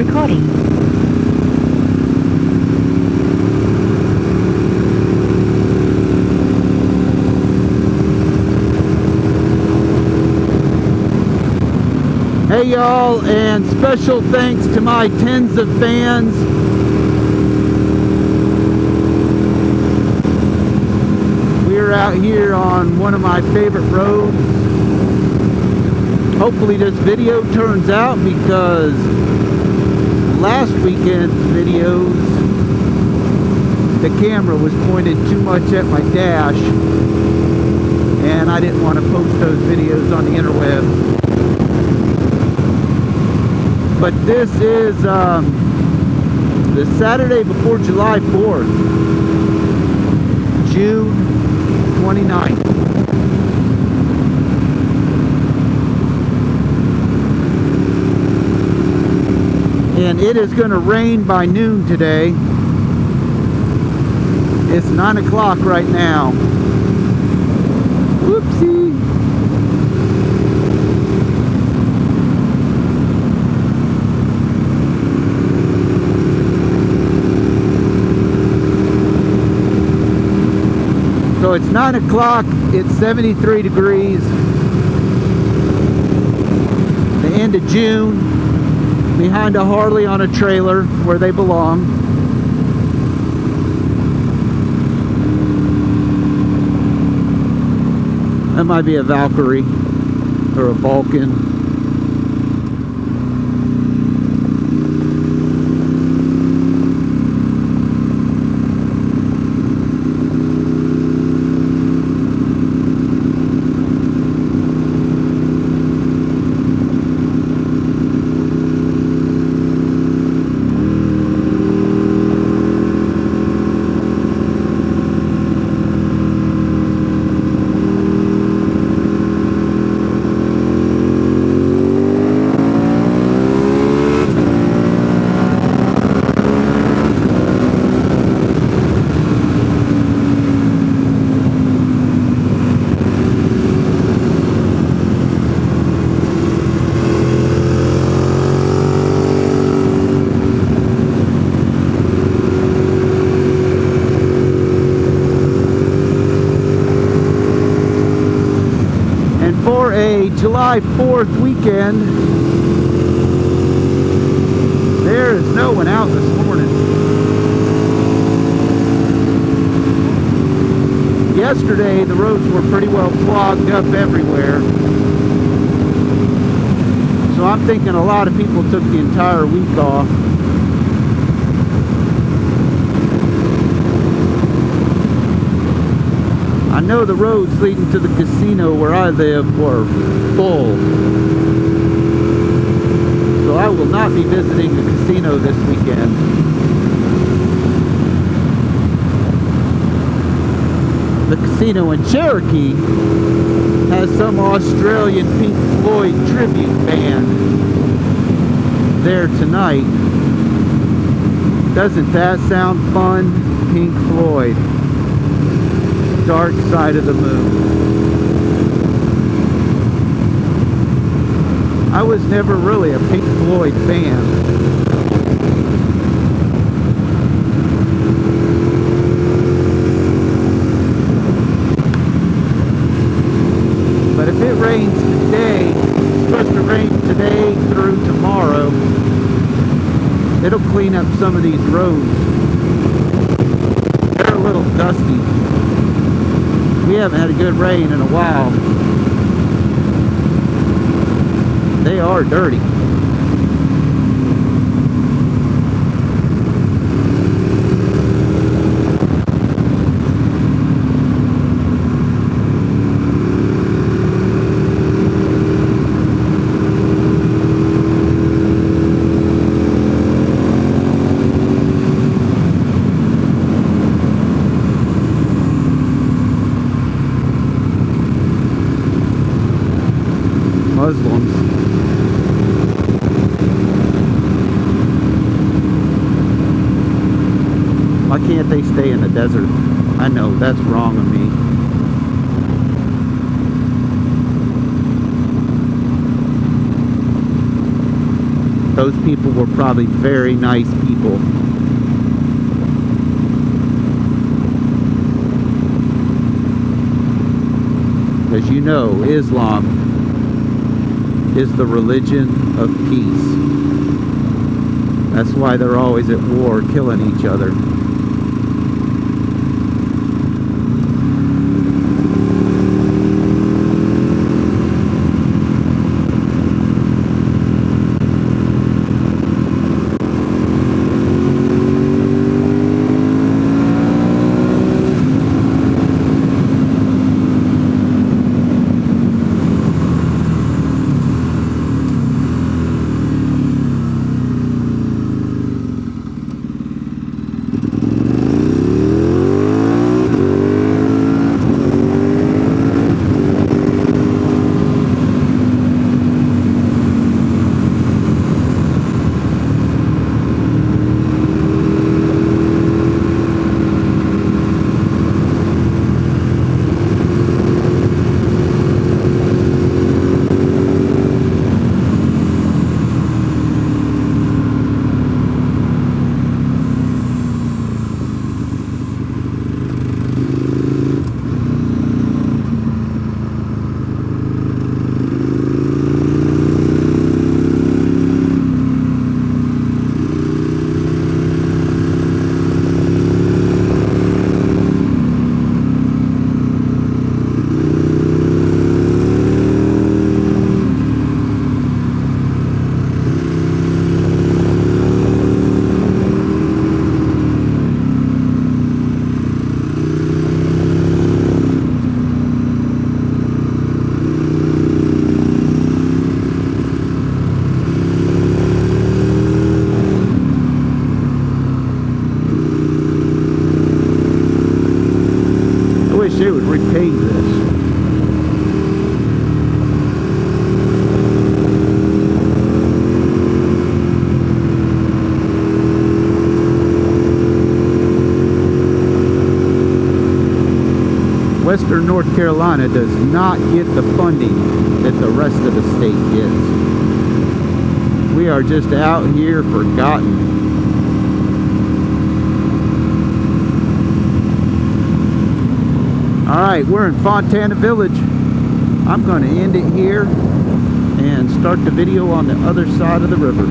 recording. Hey y'all, and special thanks to my tens of fans. We're out here on one of my favorite roads. Hopefully this video turns out, because last weekend's videos, the camera was pointed too much at my dash, and I didn't want to post those videos on the interwebs. But this is the Saturday before July 4th, June 29th. And it is going to rain by noon today. It's 9 o'clock right now. Whoopsie. So it's 9 o'clock, it's 73 degrees, the end of June, behind a Harley on a trailer where they belong. That might be a Valkyrie or a Vulcan. For a July 4th weekend, there is no one out this morning. Yesterday, the roads were pretty well clogged up everywhere. So I'm thinking a lot of people took the entire week off. I know the roads leading to the casino where I live were full. So I will not be visiting the casino this weekend. The casino in Cherokee has some Australian Pink Floyd tribute band there tonight. Doesn't that sound fun? Pink Floyd. Dark Side of the Moon. I was never really a Pink Floyd fan. But if it rains today, it's supposed to rain today through tomorrow, it'll clean up some of these roads. They're a little dusty. We haven't had a good rain in a while. They are dirty. Muslims. Why can't they stay in the desert? I know, that's wrong of me. those people were probably very nice people. As you know, Islam is the religion of peace. That's why they're always at war, killing each other. They would repave this. Western North Carolina does not get the funding that the rest of the state gets. We are just out here forgotten. Alright, we're in Fontana Village. I'm going to end it here and start the video on the other side of the river.